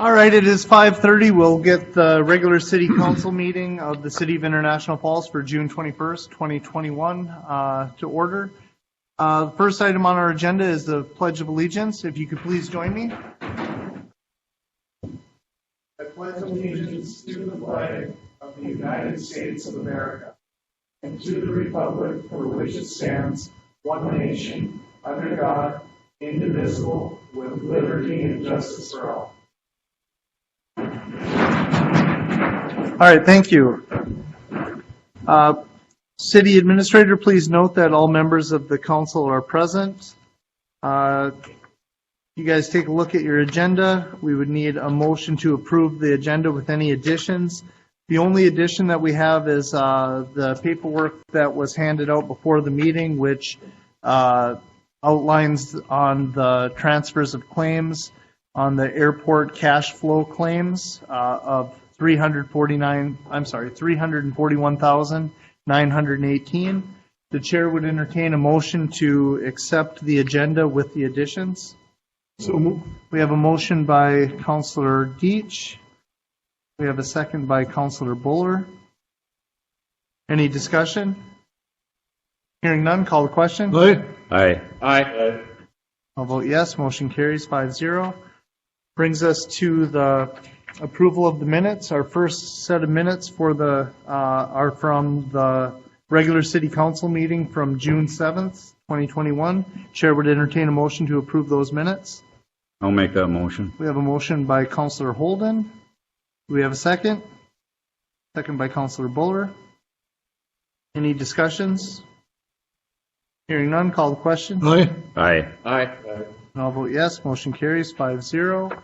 All right, it is 5:30. We'll get the regular city council meeting of the City of International Falls for June 21st, 2021 to order. The first item on our agenda is the Pledge of Allegiance. If you could please join me. I pledge allegiance to the flag of the United States of America and to the republic for which it stands, one nation, under God, indivisible, with liberty and justice for all. All right, thank you. City Administrator, please note that all members of the council are present. You guys take a look at your agenda. We would need a motion to approve the agenda with any additions. The only addition that we have is the paperwork that was handed out before the meeting, which outlines on the transfers of claims on the airport cash flow claims of $341,918. The chair would entertain a motion to accept the agenda with the additions. So moved. We have a motion by Councillor Deitch. We have a second by Councillor Buller. Any discussion? Hearing none, call the question. Aye. Aye. Aye. I'll vote yes. Motion carries 5-0. Brings us to the approval of the minutes. Our first set of minutes for the are from the regular city council meeting from June 7th, 2021. Chair would entertain a motion to approve those minutes. I'll make that motion. We have a motion by Councillor Holden. Do we have a second? Second by Councillor Buller. Any discussions? Hearing none, call the question. Aye. Aye. Aye. And I'll vote yes. Motion carries 5-0.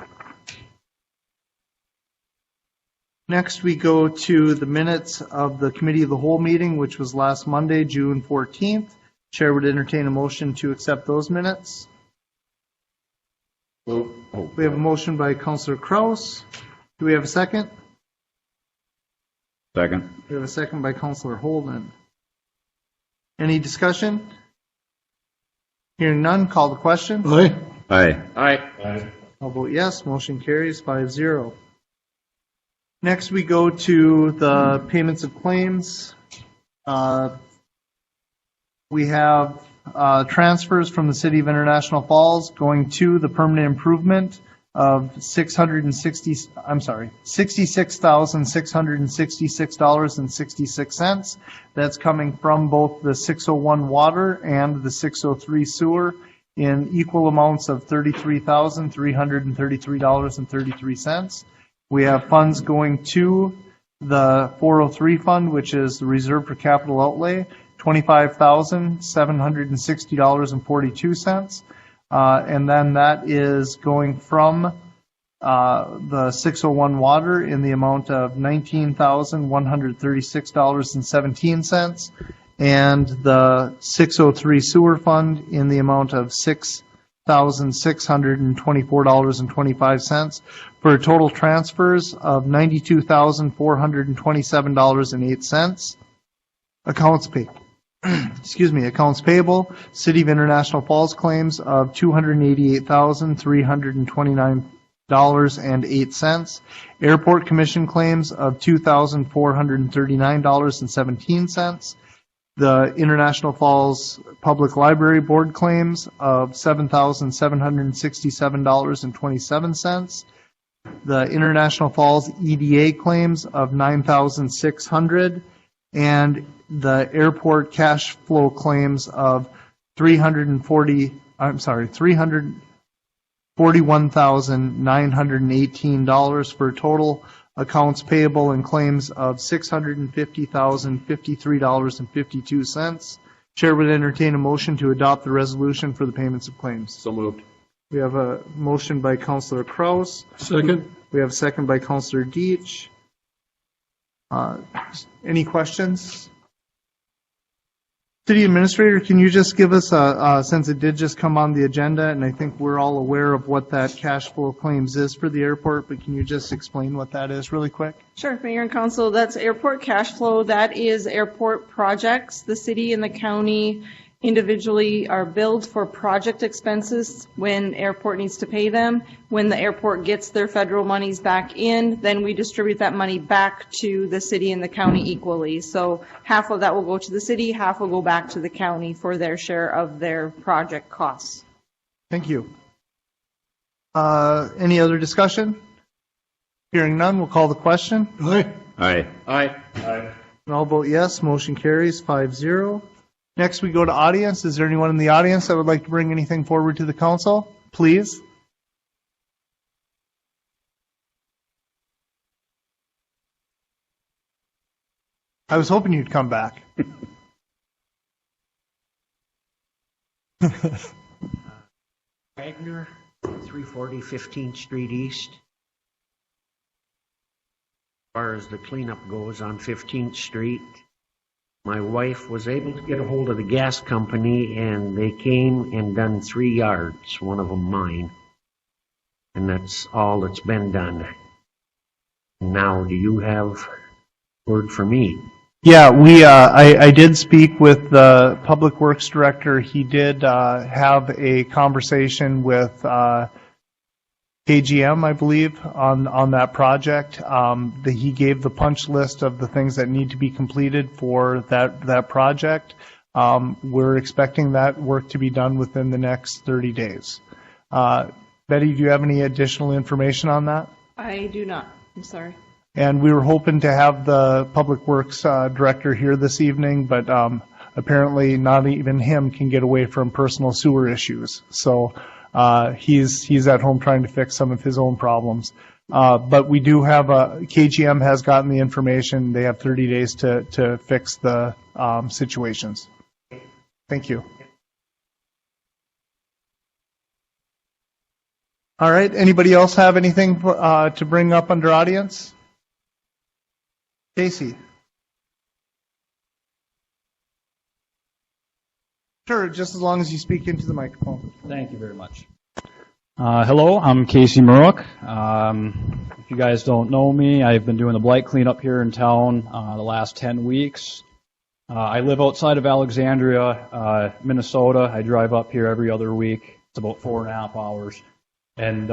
Next, we go to the minutes of the Committee of the Whole meeting, which was last Monday, June 14th. Chair would entertain a motion to accept those minutes. We have a motion by Councillor Kraus. Do we have a second? Second. We have a second by Councillor Holden. Any discussion? Hearing none, call the question. Aye. Aye. Aye. I'll vote yes. Motion carries 5-0. Next, we go to the payments of claims. We have transfers from the City of International Falls going to the permanent improvement of $66,666.66. That's coming from both the 601 water and the 603 sewer in equal amounts of $33,333.33. We have funds going to the 403 fund, which is the Reserve for Capital Outlay, $25,760.42. And then that is going from the 601 water in the amount of $19,136.17 and the 603 sewer fund in the amount of $6,624.25 for total transfers of $92,427.08. Accounts payable, City of International Falls claims of $288,329.08. Airport commission claims of $2,439.17. The International Falls Public Library Board claims of $7,767.27. The International Falls EDA claims of $9,600, and the airport cash flow claims of $341,918 for total accounts payable and claims of $650,053.52. Chair would entertain a motion to adopt the resolution for the payments of claims. So moved. We have a motion by Councillor Kraus. Second. We have a second by Councillor Deitch. Any questions? City Administrator, can you just give us since it did just come on the agenda, and I think we're all aware of what that cash flow claims is for the airport, but can you just explain what that is really quick? Sure, Mayor and Council, that's airport cash flow. That is airport projects. The city and the county individually are billed for project expenses when airport needs to pay them. When the airport gets their federal monies back in, then we distribute that money back to the city and the county equally. So half of that will go to the city, half will go back to the county for their share of their project costs. Thank you. Any other discussion? Hearing none, we'll call the question. Aye. Aye. And I'll vote yes. Motion carries 5-0. Next, we go to audience. Is there anyone in the audience that would like to bring anything forward to the council? Please. I was hoping you'd come back. Wagner, 340 15th Street East. As far as the cleanup goes on 15th Street, my wife was able to get a hold of the gas company, and they came and done 3 yards, one of them mine. And that's all that's been done. Now, do you have word for me? Yeah, I did speak with the Public Works Director. He did have a conversation with KGM, I believe, on that project. He gave the punch list of the things that need to be completed for that project. We're expecting that work to be done within the next 30 days. Betty, do you have any additional information on that? I do not. I'm sorry. And we were hoping to have the Public Works Director here this evening, but apparently not even him can get away from personal sewer issues. So he's at home trying to fix some of his own problems. But we do have KGM has gotten the information. They have 30 days to fix the situations. Thank you. All right. Anybody else have anything to bring up under audience? Casey. Sure, just as long as you speak into the microphone. Thank you very much. Hello, I'm Casey Murrock. If you guys don't know me, I've been doing the blight cleanup here in town the last 10 weeks. I live outside of Alexandria, Minnesota. I drive up here every other week. It's about 4.5 hours. And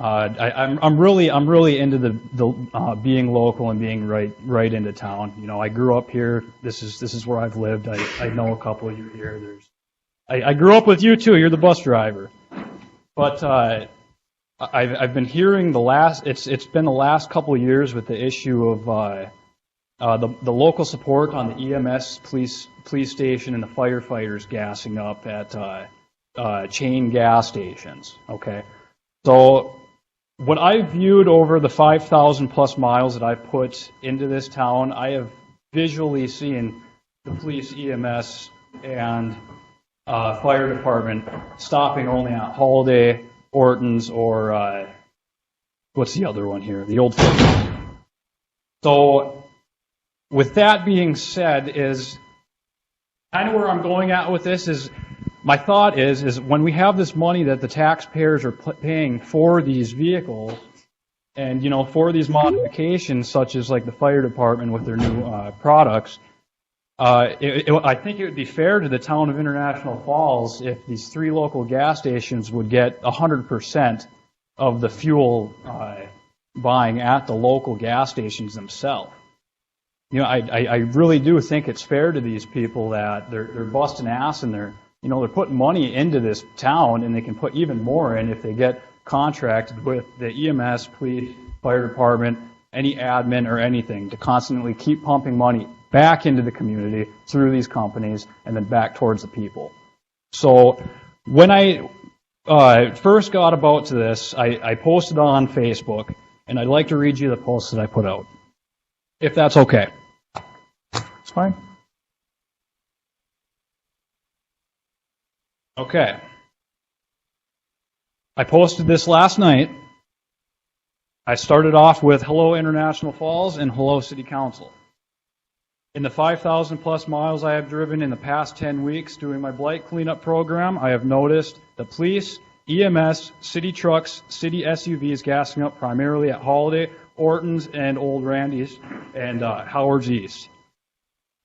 I'm really into the being local and being right into town. You know, I grew up here. This is where I've lived. I know a couple of you here. I grew up with you too. You're the bus driver. But I've been hearing it's been the last couple of years with the issue of the local support on the EMS police station and the firefighters gassing up at chain gas stations. Okay, so what I've viewed over the 5,000 plus miles that I've put into this town, I have visually seen the police, EMS, and fire department stopping only at Holiday, Orton's, or what's the other one here? The Old Fort. So with that being said, is kind of where I'm going at with this is, my thought is when we have this money that the taxpayers are paying for these vehicles, and you know, for these modifications, such as like the fire department with their new products, I think it would be fair to the town of International Falls if these 3 local gas stations would get 100% of the fuel buying at the local gas stations themselves. You know, I really do think it's fair to these people that they're busting ass and they're putting money into this town, and they can put even more in if they get contracted with the EMS, police, fire department, any admin or anything to constantly keep pumping money back into the community through these companies and then back towards the people. So when I first got about to this, I posted on Facebook, and I'd like to read you the post that I put out, if that's okay. It's fine. Okay. I posted this last night. I started off with hello International Falls and hello City Council. In the 5,000 plus miles I have driven in the past 10 weeks doing my blight cleanup program, I have noticed the police, EMS, city trucks, city SUVs gassing up primarily at Holiday, Orton's, and Old Randy's, and Howard's East.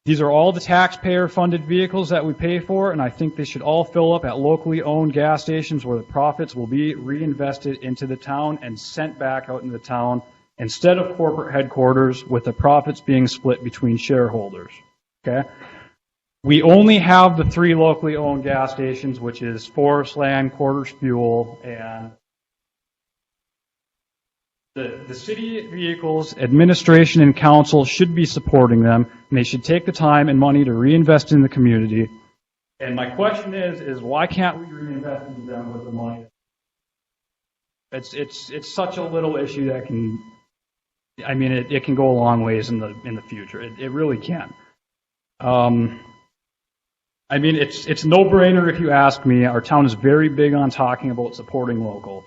These are all the taxpayer-funded vehicles that we pay for, and I think they should all fill up at locally owned gas stations where the profits will be reinvested into the town and sent back out into the town instead of corporate headquarters with the profits being split between shareholders. Okay? We only have the 3 locally owned gas stations, which is Forest Land, Quarters Fuel, and the city vehicles, administration, and council should be supporting them, and they should take the time and money to reinvest in the community. And my question is why can't we reinvest in them with the money? It's such a little issue that can, I mean, it can go a long ways in the future. It really can. I mean, it's no-brainer if you ask me. Our town is very big on talking about supporting local.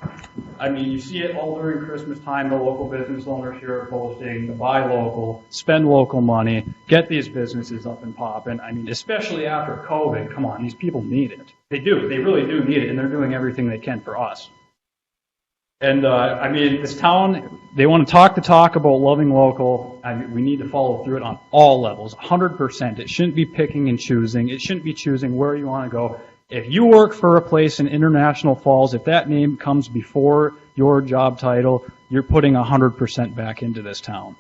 I mean, you see it all during Christmas time. The local business owners here are posting, buy local, spend local money, get these businesses up and popping. I mean, especially after COVID, come on, these people need it. They do. They really do need it, and they're doing everything they can for us. And, I mean, this town, they want to talk the talk about loving local. I mean, we need to follow through it on all levels, 100%. It shouldn't be picking and choosing. It shouldn't be choosing where you want to go. If you work for a place in International Falls, if that name comes before your job title, you're putting 100% back into this town.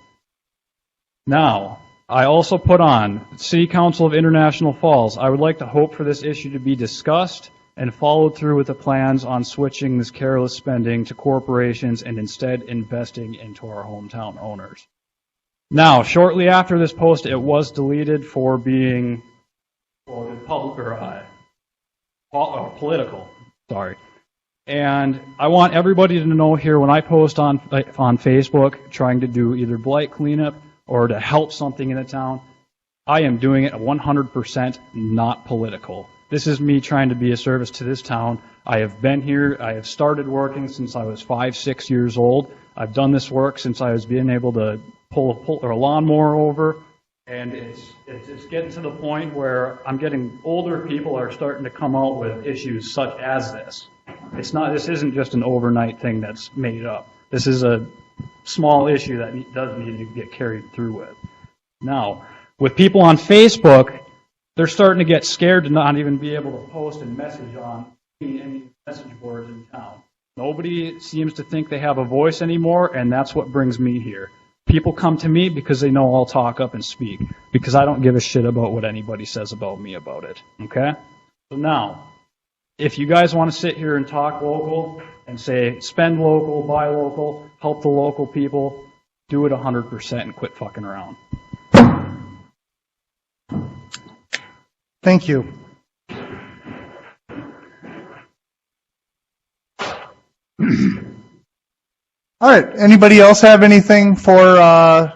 Now, I also put on City Council of International Falls. I would like to hope for this issue to be discussed and followed through with the plans on switching this careless spending to corporations and instead investing into our hometown owners. Now, shortly after this post, it was deleted for being public or political. Sorry. And I want everybody to know here when I post on Facebook trying to do either blight cleanup or to help something in the town, I am doing it 100% not political. This is me trying to be a service to this town. I have been here. I have started working since I was 5, 6 years old. I've done this work since I was being able to pull a lawnmower over. And it's getting to the point where I'm getting older people are starting to come out with issues such as this. This isn't just an overnight thing that's made up. This is a small issue that does need to get carried through with. Now, with people on Facebook, they're starting to get scared to not even be able to post and message on any message boards in town. Nobody seems to think they have a voice anymore, and that's what brings me here. People come to me because they know I'll talk up and speak, because I don't give a shit about what anybody says about me about it. Okay? So now, if you guys want to sit here and talk local and say, spend local, buy local, help the local people, do it 100% and quit fucking around. Thank you. All right. Anybody else have anything for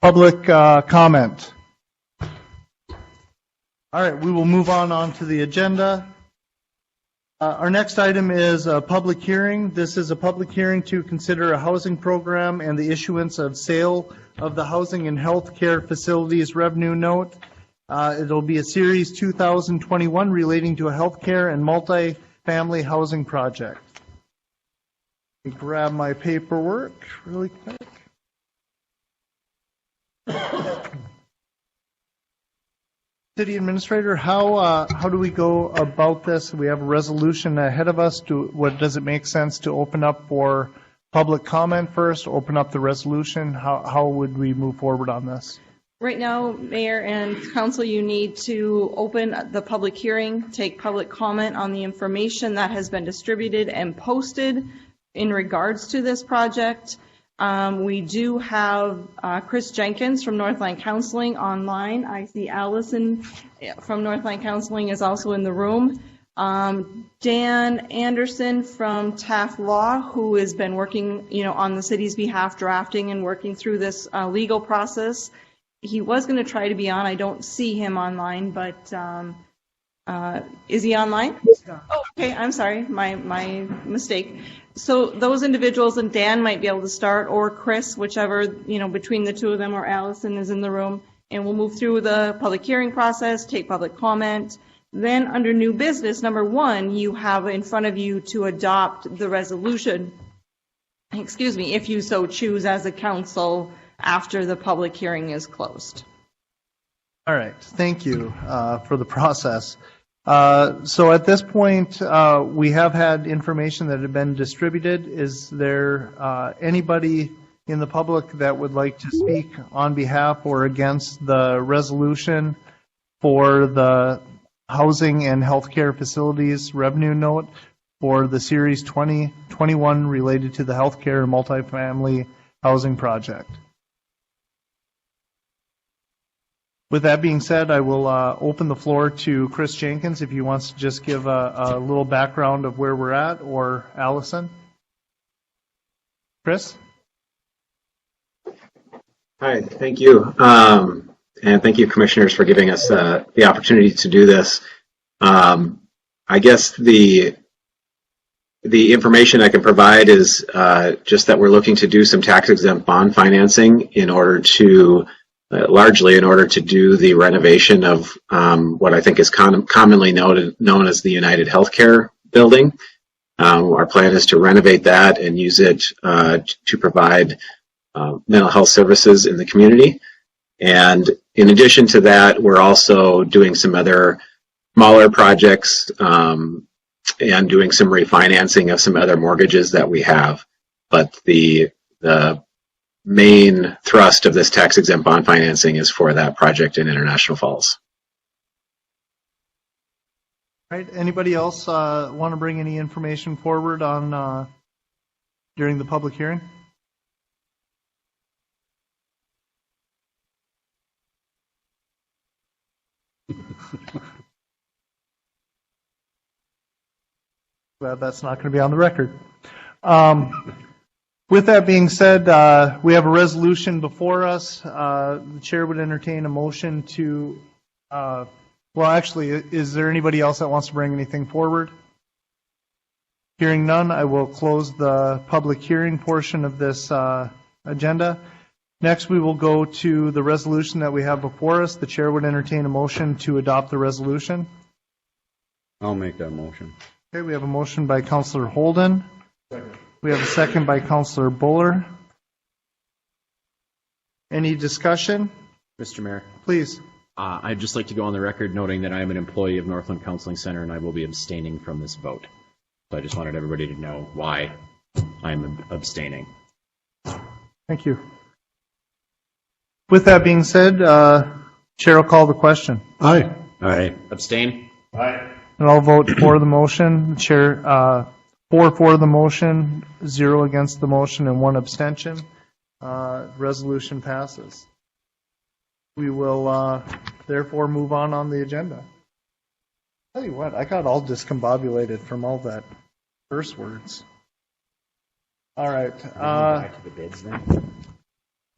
public comment? All right. We will move on to the agenda. Our next item is a public hearing. This is a public hearing to consider a housing program and the issuance of sale of the housing and health care facilities revenue note. It'll be a series 2021 relating to a healthcare and multi-family housing project. Let me grab my paperwork really quick. City Administrator, how do we go about this? We have a resolution ahead of us. Does it make sense to open up for public comment first, open up the resolution? How would we move forward on this? Right now, Mayor and Council, you need to open the public hearing, take public comment on the information that has been distributed and posted in regards to this project. We do have Chris Jenkins from Northline Counseling online. I see Allison from Northline Counseling is also in the room. Dan Anderson from Taft Law, who has been working, on the city's behalf, drafting and working through this legal process. He was going to try to be on. I don't see him online, but is he online? Oh, okay. I'm sorry. My mistake. So those individuals, and Dan might be able to start, or Chris, whichever, between the two of them, or Allison is in the room, and we'll move through the public hearing process, take public comment. Then under new business, number 1, you have in front of you to adopt the resolution, if you so choose as a council, after the public hearing is closed. All right, thank you for the process. So at this point, we have had information that had been distributed. Is there anybody in the public that would like to speak on behalf or against the resolution for the housing and healthcare facilities revenue note for the Series 2021 related to the healthcare and multifamily housing project? With that being said, I will open the floor to Chris Jenkins if he wants to just give a little background of where we're at, or Allison. Chris? Hi, thank you. And thank you, commissioners, for giving us the opportunity to do this. I guess the information I can provide is just that we're looking to do some tax-exempt bond financing in order to, largely in order to do the renovation of what I think is commonly known as the United Healthcare building. Our plan is to renovate that and use it to provide mental health services in the community. And in addition to that, we're also doing some other smaller projects and doing some refinancing of some other mortgages that we have. But the main thrust of this tax-exempt bond financing is for that project in International Falls. All right. Anybody else want to bring any information forward on during the public hearing? Glad that's not going to be on the record. With that being said, we have a resolution before us. The chair would entertain a motion to, well, actually, is there anybody else that wants to bring anything forward? Hearing none, I will close the public hearing portion of this agenda. Next, we will go to the resolution that we have before us. The chair would entertain a motion to adopt the resolution. I'll make that motion. Okay, we have a motion by Councillor Holden. Second. We have a second by Councillor Buller. Any discussion? Mr. Mayor, Please. I'd just like to go on the record noting that I am an employee of Northland Counseling Center and I will be abstaining from this vote. So I just wanted everybody to know why I'm abstaining. Thank you. With that being said, chair will call the question. Aye. Aye. Abstain? Aye. And I'll vote for the motion. Chair, 4 for the motion, 0 against the motion, and 1 abstention. Resolution passes. We will therefore move on the agenda. Tell you what, I got all discombobulated from all that curse words. All right. Back to the bids then?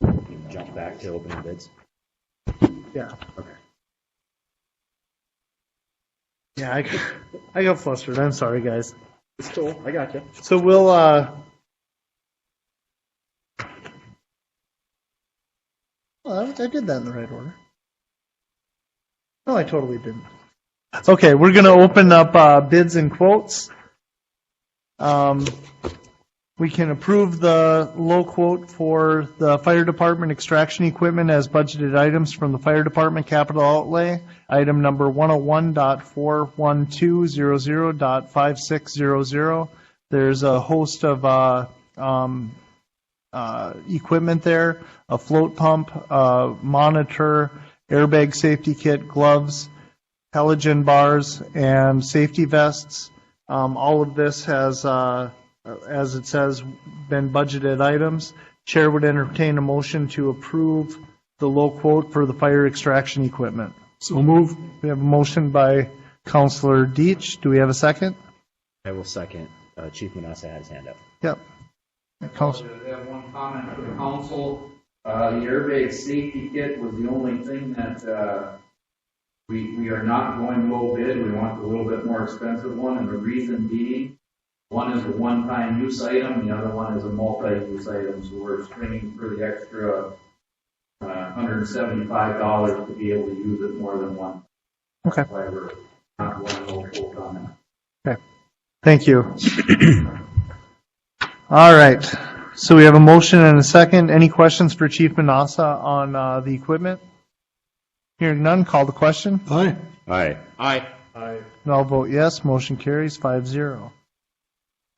You jump back to opening bids? Yeah. Okay. Yeah, I got flustered. I'm sorry, guys. It's cool. I got you. So we'll well, I did that in the right order. No, I totally didn't. Okay, we're going to open up bids and quotes. We can approve the low quote for the fire department extraction equipment as budgeted items from the fire department capital outlay. Item number 101.41200.5600. There's a host of equipment there: a float pump, monitor, airbag safety kit, gloves, halogen bars, and safety vests. All of this has, as it says, been budgeted items. Chair would entertain a motion to approve the low quote for the fire extraction equipment. So move. We have a motion by Councillor Deitch. Do we have a second? I will second. Chief Manassa had his hand up. Yep. I have one comment for the council. The airbag safety kit was the only thing that we are not going low bid. We want a little bit more expensive one, and the reason being, one is a one-time use item, the other one is a multi-use item. So we're springing for the extra $175 to be able to use it more than one. Okay. That's why we're not going low quote on that. Okay. Thank you. All right. So we have a motion and a second. Any questions for Chief Manassa on the equipment? Hearing none, call the question. Aye. Aye. Aye. And I'll vote yes. Motion carries 5-0.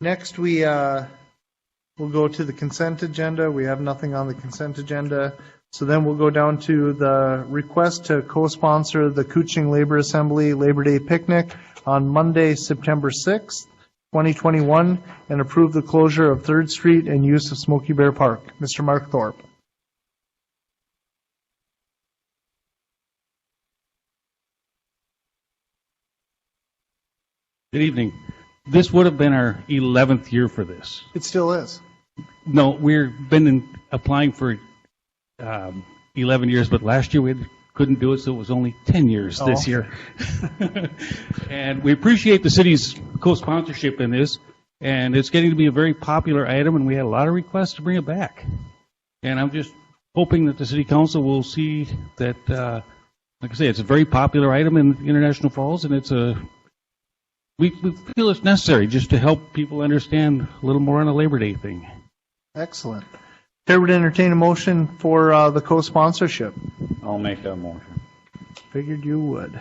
Next, we'll go to the consent agenda. We have nothing on the consent agenda. So then we'll go down to the request to co-sponsor the Kuching Labor Assembly Labor Day Picnic on Monday, September 6th, 2021, and approve the closure of 3rd Street and use of Smoky Bear Park. Mr. Mark Thorpe. Good evening. This would have been our 11th year for this. It still is. No, we've been applying for 11 years, but last year we couldn't do it, so it was only 10 years this year. And we appreciate the city's co-sponsorship in this, and it's getting to be a very popular item, and we had a lot of requests to bring it back. And I'm just hoping that the city council will see that, like I say, it's a very popular item in International Falls, and we feel it's necessary just to help people understand a little more on the Labor Day thing. Excellent. Chair would entertain a motion for the co-sponsorship. I'll make that motion. Figured you would.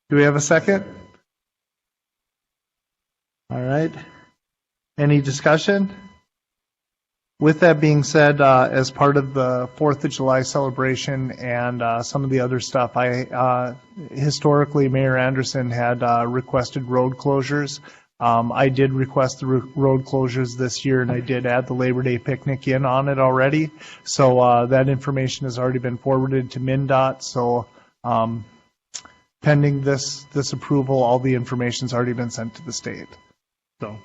Do we have a second? All right. Any discussion? With that being said, as part of the 4th of July celebration and some of the other stuff, historically, Mayor Anderson had requested road closures. I did request the road closures this year, and I did add the Labor Day picnic in on it already. So that information has already been forwarded to MnDOT. So pending this approval, all the information's already been sent to the state. So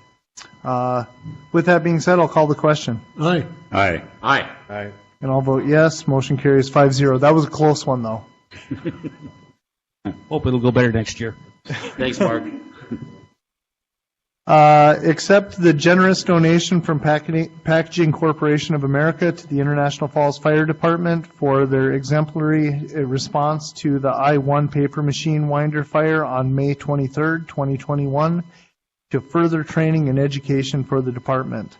with that being said, I'll call the question. Aye. Aye. Aye. Aye. And I'll vote yes. Motion carries 5-0. That was a close one, though. Hope it'll go better next year. Thanks, Mark. Accept the generous donation from Packaging Corporation of America to the International Falls Fire Department for their exemplary response to the I-1 paper machine winder fire on May 23rd, 2021, to further training and education for the department.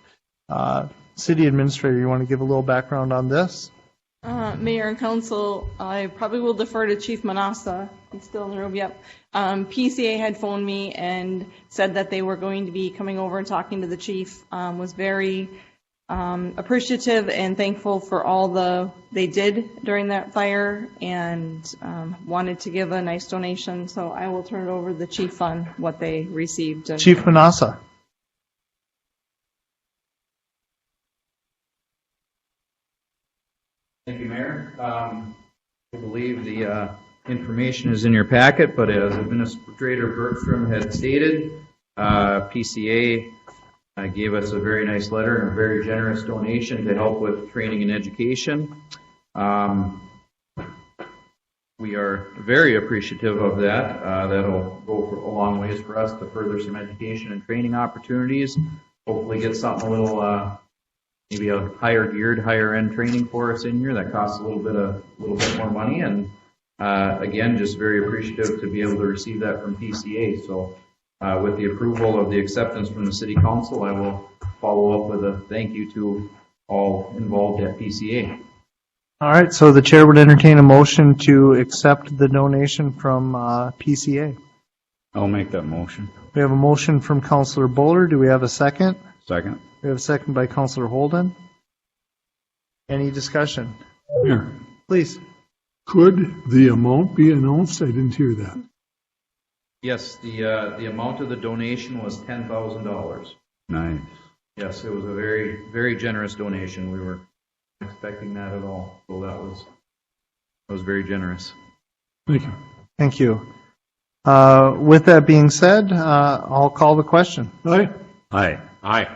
City Administrator, you want to give a little background on this? Mayor and Council, I probably will defer to Chief Manassa. He's still in the room. Yep. PCA had phoned me and said that they were going to be coming over and talking to the chief. Was very appreciative and thankful for all they did during that fire, and wanted to give a nice donation. So I will turn it over to the chief on what they received. Chief Manassa. Thank you, Mayor. I believe the information is in your packet, but as Administrator Bergstrom had stated, PCA gave us a very nice letter and a very generous donation to help with training and education. We are very appreciative of that. That'll go a long ways for us to further some education and training opportunities. Hopefully get something a little maybe a higher end training for us in here that costs a little bit more money, and again, just very appreciative to be able to receive that from PCA. So with the approval of the acceptance from the City Council, I will follow up with a thank you to all involved at PCA. All right, so the chair would entertain a motion to accept the donation from PCA. I'll make that motion. We have a motion from Councilor Bowler. Do we have a second? Second. We have a second by Councilor Holden. Any discussion? Mayor, Please. could the amount be announced? I didn't hear that. Yes, the amount of the donation was $10,000. Nice. Yes, it was a very, very generous donation. We were not expecting that at all, so that was very generous. Thank you. Thank you. With that being said, I'll call the question. Aye. Aye. Aye.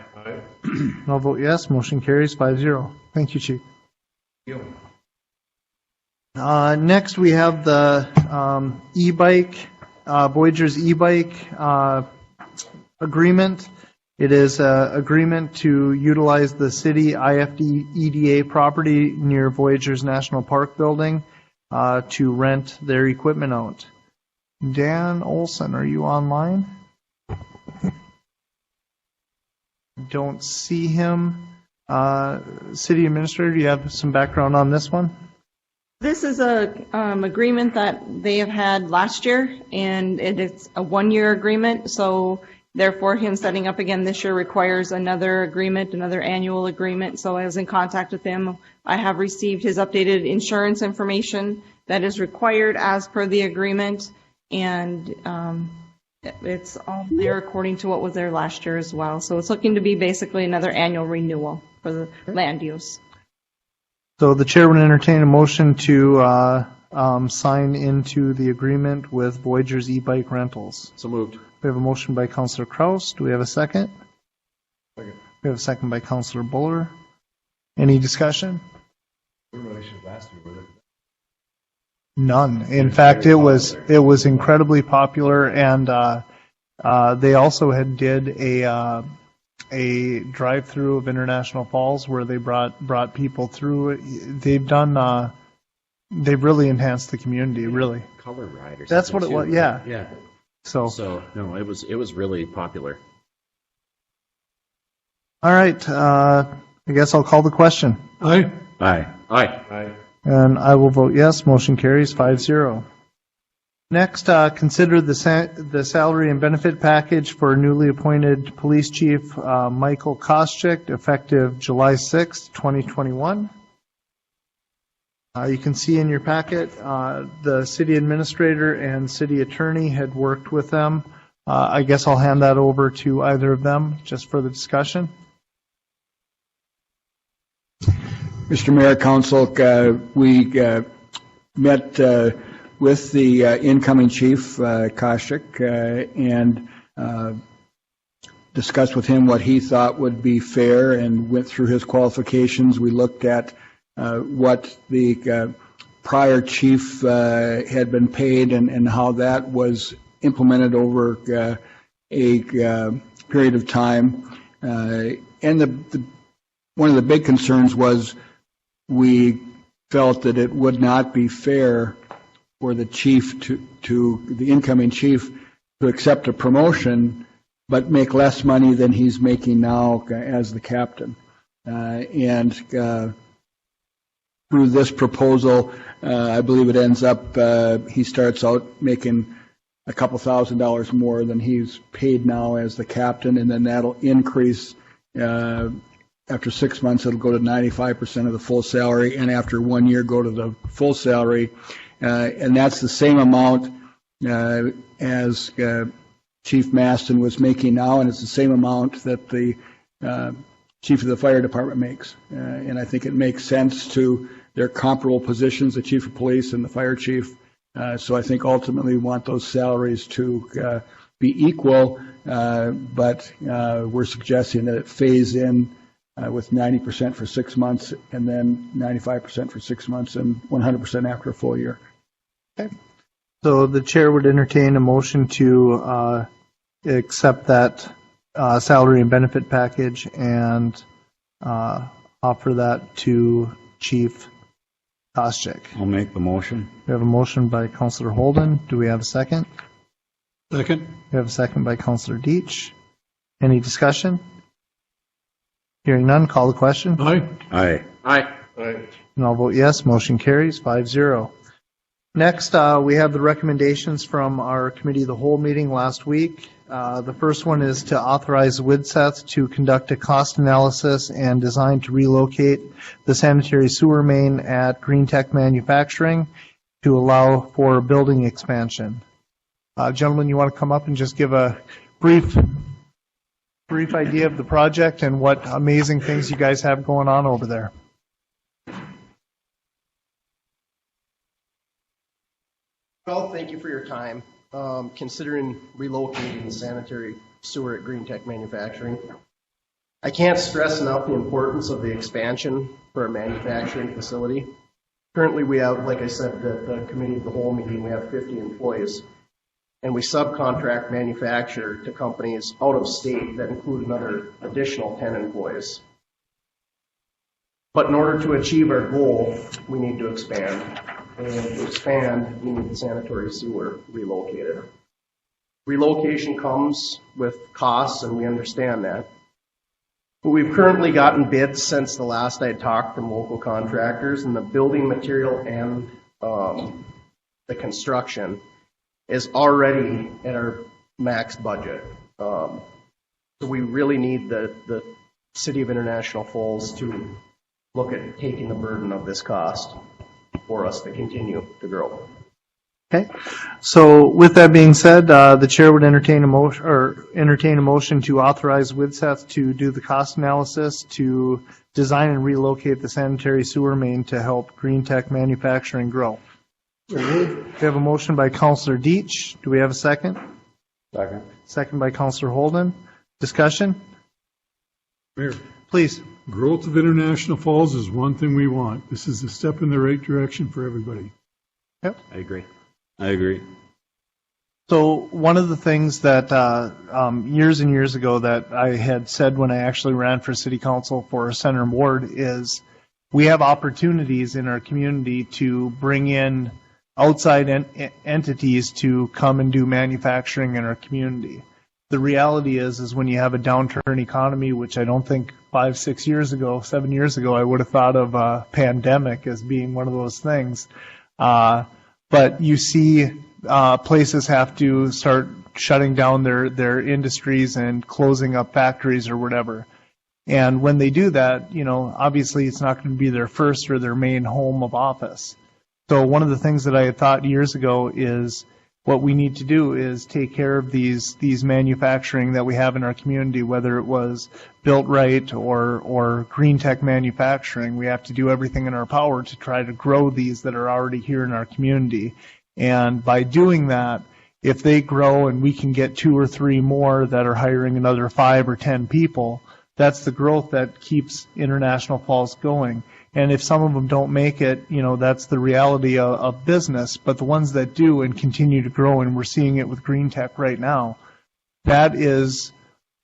I'll vote yes. Motion carries 5-0. Thank you, Chief. Thank you. Next, we have the e-bike, Voyager's e-bike agreement. It is an agreement to utilize the city IFD EDA property near Voyager's National Park building to rent their equipment out. Dan Olson, are you online? Don't see him. City Administrator, do you have some background on this one? This is a agreement that they have had last year, and it's a one-year agreement, so therefore him setting up again this year requires another agreement, another annual agreement. So I was in contact with him. I have received his updated insurance information that is required as per the agreement, and it's all there according to what was there last year as well. So it's looking to be basically another annual renewal for the land use. So the chair would entertain a motion to sign into the agreement with Voyager's e-bike rentals. So moved. We have a motion by Councillor Kraus. Do we have a second? Second. We have a second by Councillor Buller. Any discussion? None. In fact, it was incredibly popular, and they also did a drive-through of International Falls where they brought people through. They've really enhanced the community. Really, Color ride or that's something what it too. was. Yeah. Yeah. So no, it was really popular. all right. I guess I'll call the question. Aye. Aye. Aye. And I will vote yes. Motion carries 5-0. Next, consider the salary and benefit package for newly appointed Police Chief Michael Koscheck, effective July 6th, 2021. You can see in your packet, the city administrator and city attorney had worked with them. I guess I'll hand that over to either of them just for the discussion. Mr. Mayor, Council, we met with the incoming chief, Koscheck, and discussed with him what he thought would be fair and went through his qualifications. We looked at what the prior chief had been paid and how that was implemented over a period of time. And one of the big concerns was we felt that it would not be fair for the chief to the incoming chief to accept a promotion but make less money than he's making now as the captain. And through this proposal, I believe it ends up he starts out making a couple $1,000s more than he's paid now as the captain, and then that'll increase. After 6 months, it'll go to 95% of the full salary, and after 1 year, go to the full salary. And that's the same amount as Chief Maston was making now, and it's the same amount that the chief of the fire department makes. And I think it makes sense to their comparable positions, the chief of police and the fire chief. So I think ultimately we want those salaries to be equal, but we're suggesting that it phase in with 90% for 6 months, and then 95% for 6 months, and 100% after a full year. Okay. So the chair would entertain a motion to accept that salary and benefit package and offer that to Chief Koscheck. I'll make the motion. We have a motion by Councillor Holden. Do we have a second? Second. We have a second by Councillor Deitch. Any discussion? Hearing none, call the question. Aye. Aye. Aye. And I'll vote yes. Motion carries 5-0. Next, we have the recommendations from our committee of the whole meeting last week. The first one is to authorize WIDSETH to conduct a cost analysis and design to relocate the sanitary sewer main at Green Tech Manufacturing to allow for building expansion. Gentlemen, you want to come up and just give a brief idea of the project and what amazing things you guys have going on over there. Well, thank you for your time. Considering relocating the sanitary sewer at Green Tech Manufacturing, I can't stress enough the importance of the expansion for a manufacturing facility. Currently, we have, like I said, the committee of the whole meeting, we have 50 employees, and we subcontract manufacture to companies out of state that include another additional 10 employees. But in order to achieve our goal, we need to expand. And to expand, we need the sanitary sewer relocated. Relocation comes with costs, and we understand that. But we've currently gotten bids since the last I had talked from local contractors, and the building material and the construction is already at our max budget. So we really need the City of International Falls to look at taking the burden of this cost for us to continue to grow. Okay. So with that being said, the chair would entertain a motion to authorize WIDSEF to do the cost analysis to design and relocate the sanitary sewer main to help Green Tech Manufacturing grow. We have a motion by Councillor Deitch. Do we have a second? Second. Second by Councillor Holden. Discussion? Mayor, Please. growth of International Falls is one thing we want. This is a step in the right direction for everybody. I agree. I agree. So one of the things that years and years ago that I had said when I actually ran for city council for Center Ward is we have opportunities in our community to bring in outside entities to come and do manufacturing in our community. The reality is when you have a downturn economy, which I don't think 5, 6 years ago, 7 years ago, I would have thought of a pandemic as being one of those things. But you see places have to start shutting down their industries and closing up factories or whatever. And when they do that, obviously it's not going to be their first or their main home of office. So one of the things that I had thought years ago is what we need to do is take care of these manufacturing that we have in our community, whether it was Built Right or Green Tech Manufacturing. We have to do everything in our power to try to grow these that are already here in our community. And by doing that, if they grow and we can get 2 or 3 more that are hiring another 5 or 10 people, that's the growth that keeps International Falls going. And if some of them don't make it, that's the reality of business. But the ones that do and continue to grow, and we're seeing it with Green Tech right now, that is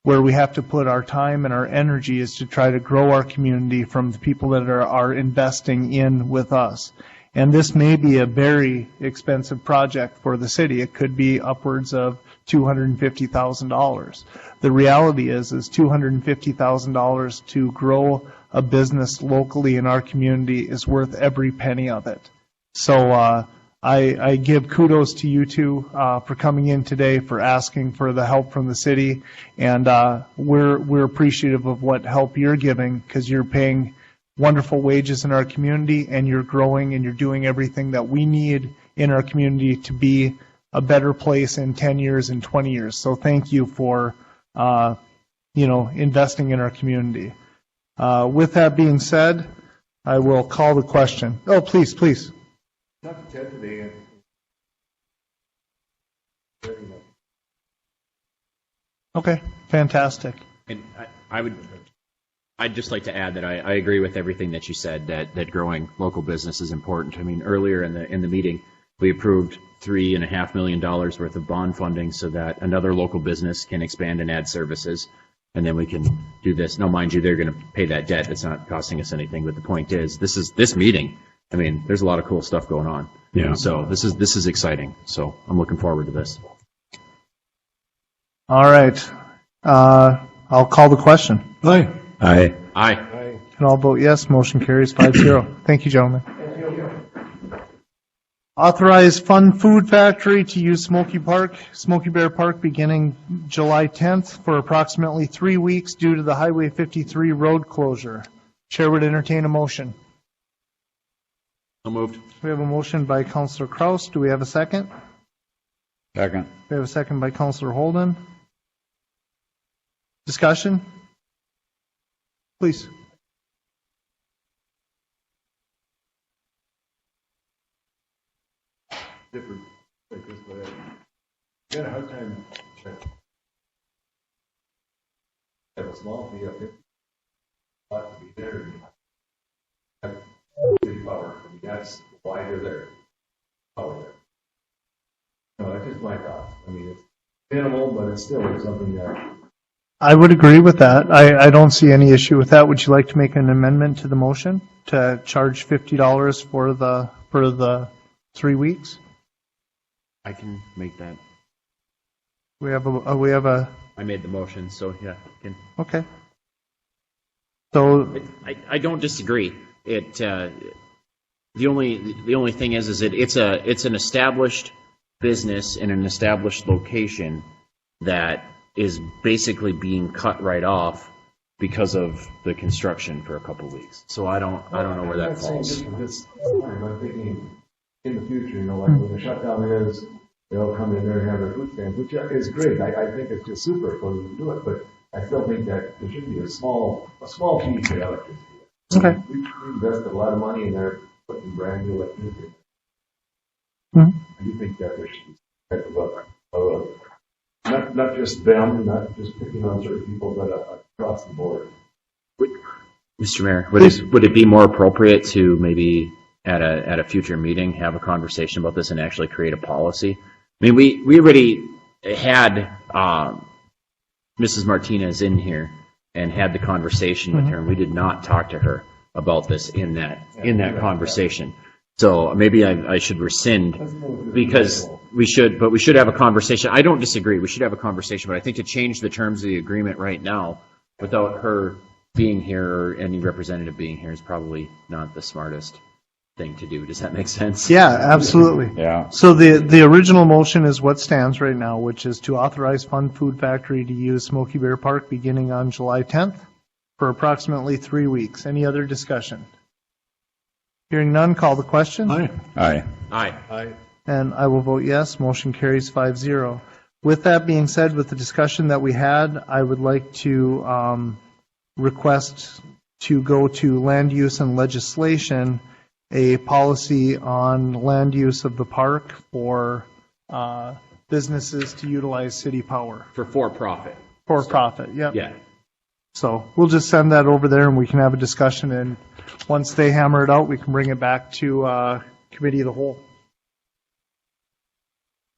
where we have to put our time and our energy is to try to grow our community from the people that are investing in with us. And this may be a very expensive project for the city. It could be upwards of $250,000. The reality is $250,000 to grow a business locally in our community is worth every penny of it. So I give kudos to you two for coming in today, for asking for the help from the city, and we're appreciative of what help you're giving because you're paying wonderful wages in our community and you're growing and you're doing everything that we need in our community to be a better place in 10 years and 20 years. So thank you for investing in our community. With that being said, I will call the question. Oh, please. Not to today. Okay, fantastic. And I'd just like to add that I agree with everything that you said, that growing local business is important. I mean, earlier in the meeting, we approved $3.5 million worth of bond funding so that another local business can expand and add services. And then we can do this. Now, mind you, they're going to pay that debt. It's not costing us anything. But the point is, this meeting, I mean, there's a lot of cool stuff going on. Yeah. So this is exciting. So I'm looking forward to this. All right. I'll call the question. Aye. Aye. Aye. And I'll vote yes. Motion carries 5-0. Thank you, gentlemen. Authorize Fun Food Factory to use Smoky Bear Park beginning July 10th for approximately 3 weeks due to the Highway 53 road closure. Chair would entertain a motion. So moved. We have a motion by Councillor Kraus. Do we have a second? Second. We have a second by Councillor Holden. Discussion? Please. Different like this, but I had a hard time have a small fee up here. Ought to be there. Have big power. I mean, that's why they're there. Power there. No, that's just my thoughts. I mean, it's minimal, but it's still something that. I would agree with that. I don't see any issue with that. Would you like to make an amendment to the motion to charge $50 for the 3 weeks? I can make that. We have a I made the motion, so yeah. okay. So, I don't disagree. The only thing is it's an established business in an established location that is basically being cut right off because of the construction for a couple weeks. So I don't know where that falls. I'm thinking in the future, like when the shutdown is, they'll come in there and have their food stand, which is great. I think it's just super for them to do it, but I still think that there should be a small fee for electricity. okay. We invested a lot of money in there putting brand new electricity. Mhm. I do think that there should be type of not just them, not just picking on certain people, but across the board. Mr. Mayor, would it be more appropriate to maybe at a future meeting have a conversation about this and actually create a policy? I mean, we already had Mrs. Martinez in here and had the conversation with her, and we did not talk to her about this in that conversation. So maybe I should rescind, because we should have a conversation. I don't disagree. We should have a conversation, but I think to change the terms of the agreement right now without her being here or any representative being here is probably not the smartest thing to do. Does that make sense? Yeah, absolutely. Yeah. So the original motion is what stands right now, which is to authorize Fun Food Factory to use Smoky Bear Park beginning on July 10th for approximately 3 weeks. Any other discussion? Hearing none, call the question. Aye. Aye. Aye. And I will vote yes. Motion carries 5-0. With that being said, with the discussion that we had, I would like to request to go to land use and legislation, a policy on land use of the park for businesses to utilize city power. For profit. For profit, yep. Yeah. So we'll just send that over there and we can have a discussion, and once they hammer it out, we can bring it back to committee of the whole.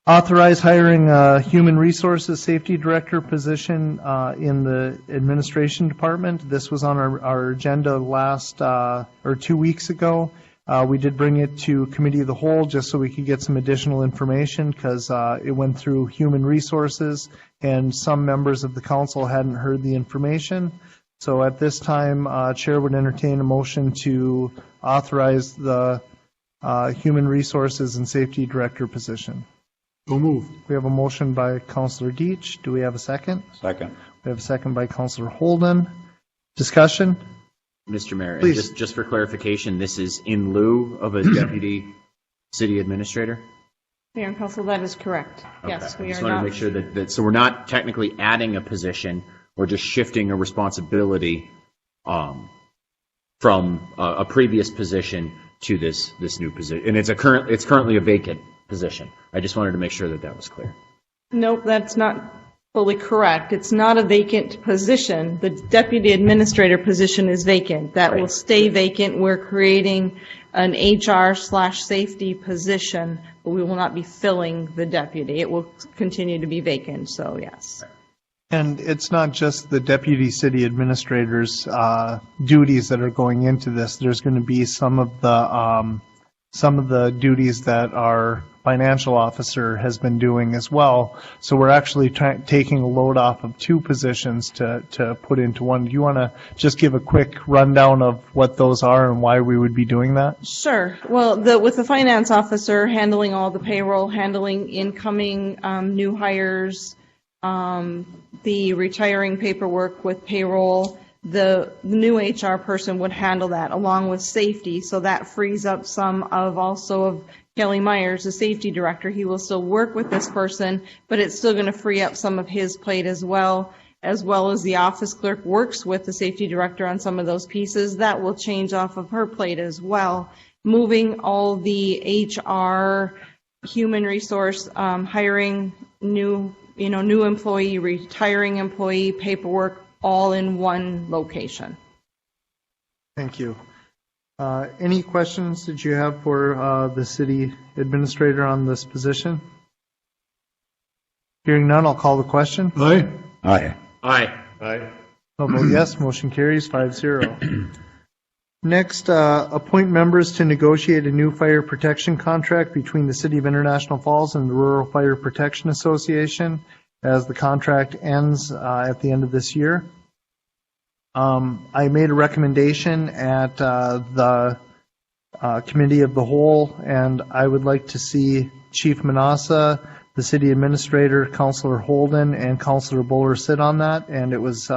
Authorize hiring a human resources safety director position in the administration department. This was on our agenda last 2 weeks ago. We did bring it to committee of the whole just so we could get some additional information, because it went through human resources and some members of the council hadn't heard the information. So at this time, Chair would entertain a motion to authorize the human resources and safety director position. So move. We have a motion by Councillor Deitch. Do we have a second? Second. We have a second by Councillor Holden. Discussion? Mr. Mayor, and Please. just for clarification, this is in lieu of a deputy city administrator? Mayor and Council, that is correct. Yes, Okay. we I just are want to not. make sure that so we're not technically adding a position, we're just shifting a responsibility from a previous position to this new position. And it's currently a vacant position. I just wanted to make sure that was clear. Nope, that's not fully correct. It's not a vacant position. The deputy administrator position is vacant. That will stay vacant. We're creating an HR/safety position, but we will not be filling the deputy. It will continue to be vacant, so yes. And it's not just the deputy city administrator's duties that are going into this. There's going to be some of the duties that our financial officer has been doing as well. So we're actually taking a load off of two positions to put into one. Do you want to just give a quick rundown of what those are and why we would be doing that? Sure. Well, with the finance officer handling all the payroll, handling incoming new hires, the retiring paperwork with payroll, the new HR person would handle that along with safety. So that frees up some of Kelly Myers, the safety director. He will still work with this person, but it's still going to free up some of his plate as well as the office clerk works with the safety director on some of those pieces. That will change off of her plate as well. Moving all the HR, human resource, hiring new employee, retiring employee, paperwork, all in one location. Thank you. Any questions that you have for the city administrator on this position? Hearing none, I'll call the question. Aye. Aye. Aye. I'll vote yes. Motion carries 5-0. Next, appoint members to negotiate a new fire protection contract between the City of International Falls and the Rural Fire Protection Association, as the contract ends at the end of this year. I made a recommendation at the Committee of the Whole, and I would like to see Chief Manassa, the City Administrator, Councilor Holden, and Councilor Buller sit on that, and it was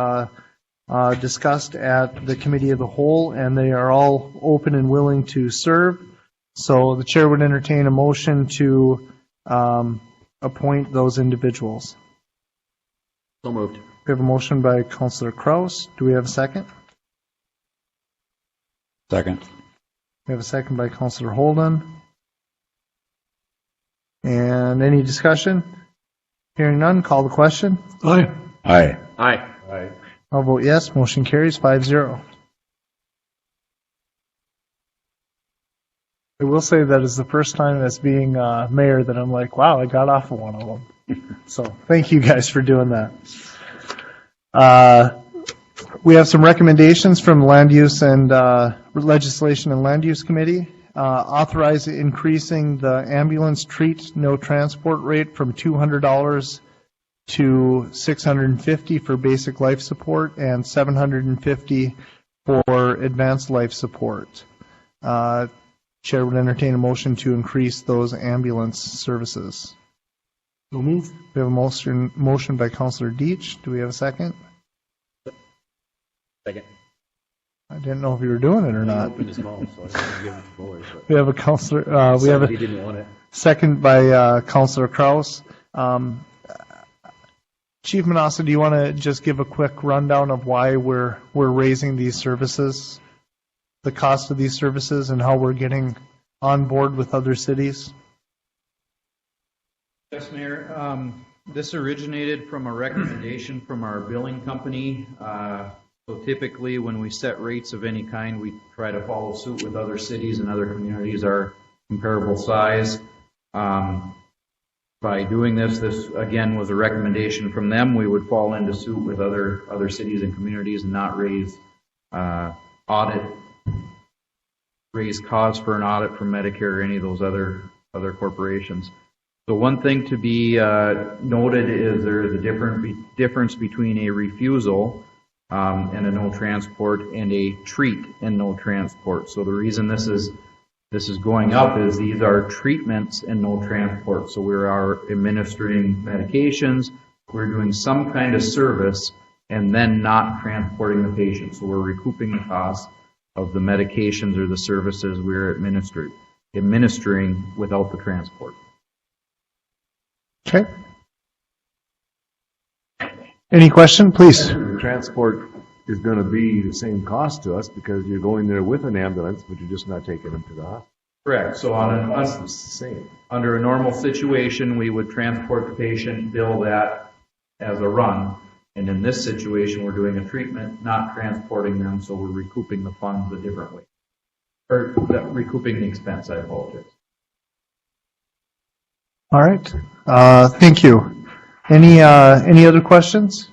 discussed at the Committee of the Whole, and they are all open and willing to serve. So the Chair would entertain a motion to appoint those individuals. So moved. We have a motion by Councilor Kraus. Do we have a second? Second. We have a second by Councilor Holden. And any discussion? Hearing none, call the question. Aye. Aye. Aye. I'll vote yes. Motion carries 5-0. I will say that is the first time as being mayor that I'm like, wow, I got off of one of them. So thank you guys for doing that. We have some recommendations from Land Use and Legislation and Land Use Committee. Authorize increasing the ambulance treat no transport rate from $200 to $650 for basic life support and $750 for advanced life support. Chair would entertain a motion to increase those ambulance services. So move. We have a motion by Councilor Deitch. Do we have a second? Second. I didn't know if you were doing it or not. Opened his mouth, so I was going to give it to Buller, but We have a Councilor. We have he a didn't want it. second by Councilor Kraus. Chief Manassa, do you want to just give a quick rundown of why we're raising these services, the cost of these services, and how we're getting on board with other cities? Yes, Mayor. This originated from a recommendation from our billing company. So typically, when we set rates of any kind, we try to follow suit with other cities and other communities our comparable size. By doing this again was a recommendation from them. We would fall into suit with other cities and communities and not raise costs for an audit from Medicare or any of those other corporations. So one thing to be noted is there is a difference between a refusal and a no transport and a treat and no transport. So the reason this is going up is these are treatments and no transport. So we are administering medications, we're doing some kind of service, and then not transporting the patient. So we're recouping the cost of the medications or the services we're administering without the transport. Okay. Any question, please? The transport is going to be the same cost to us because you're going there with an ambulance, but you're just not taking them to the hospital. Correct. So It's the same. under a normal situation, we would transport the patient, bill that as a run. And in this situation, we're doing a treatment, not transporting them, so we're recouping the funds a different way. Or recouping the expense, I apologize. All right. Thank you. Any other questions?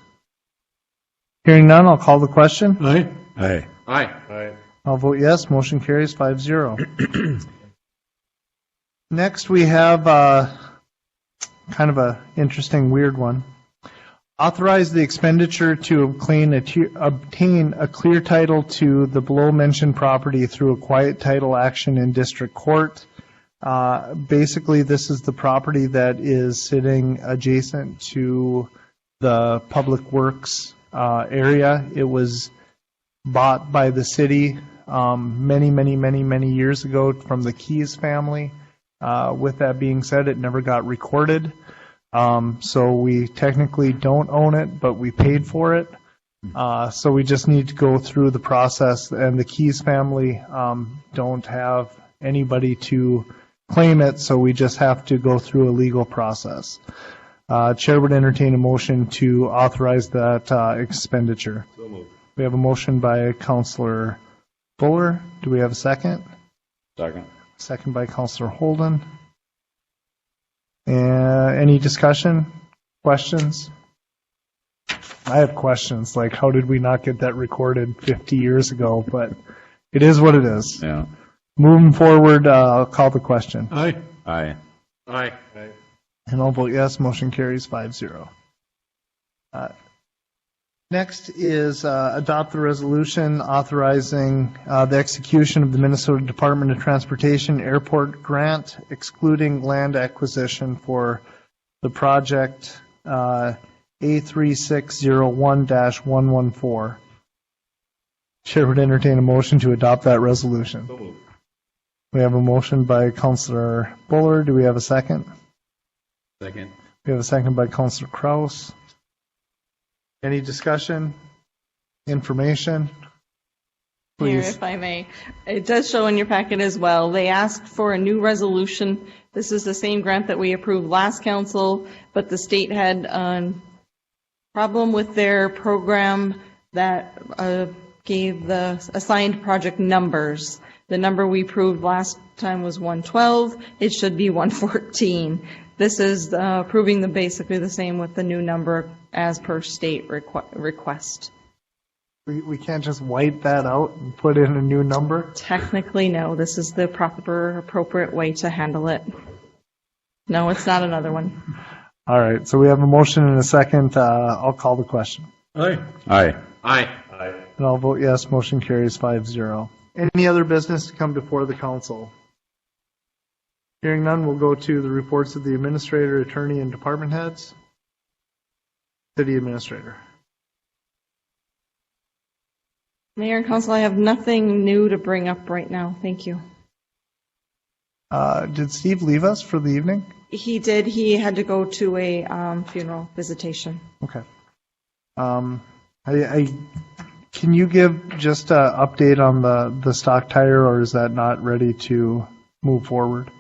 Hearing none, I'll call the question. Aye. Aye. Aye. I'll vote yes. Motion carries 5-0. Next, we have kind of a interesting, weird one. Authorize the expenditure to obtain a clear title to the below-mentioned property through a quiet title action in district court. Basically, this is the property that is sitting adjacent to the Public Works area. It was bought by the city many years ago from the Keys family. With that being said, it never got recorded. So we technically don't own it, but we paid for it. So we just need to go through the process, and the Keys family don't have anybody to claim it, so we just have to go through a legal process. Chair would entertain a motion to authorize that expenditure. So moved. We have a motion by Councilor Buller. Do we have a second? Second. Second by Councilor Holden. Any discussion? Questions? I have questions, like how did we not get that recorded 50 years ago? But it is what it is. Yeah. Moving forward, I'll call the question. Aye. Aye. Aye. And I'll vote yes. Motion carries 5-0. Next is adopt the resolution authorizing the execution of the Minnesota Department of Transportation Airport Grant, excluding land acquisition for the project A3601-114. Chair would entertain a motion to adopt that resolution. We have a motion by Councilor Buller. Do we have a second? Second. We have a second by Councilor Kraus. Any discussion? Information? Mayor, Please. if I may, it does show in your packet as well. They asked for a new resolution. This is the same grant that we approved last council, but the state had a problem with their program that gave the assigned project numbers. The number we approved last time was 112. It should be 114. This is approving basically the same with the new number as per state request. We can't just wipe that out and put in a new number? Technically, no. This is the proper, appropriate way to handle it. No, it's not another one. All right, so we have a motion and a second. I'll call the question. Aye. Aye. And I'll vote yes. Motion carries 5-0. Any other business to come before the council? Hearing none, we'll go to the reports of the administrator, attorney, and department heads. City administrator. Mayor and council, I have nothing new to bring up right now. Thank you. Did Steve leave us for the evening? He did. He had to go to a funeral visitation. Okay. Can you give just an update on the stock tire, or is that not ready to move forward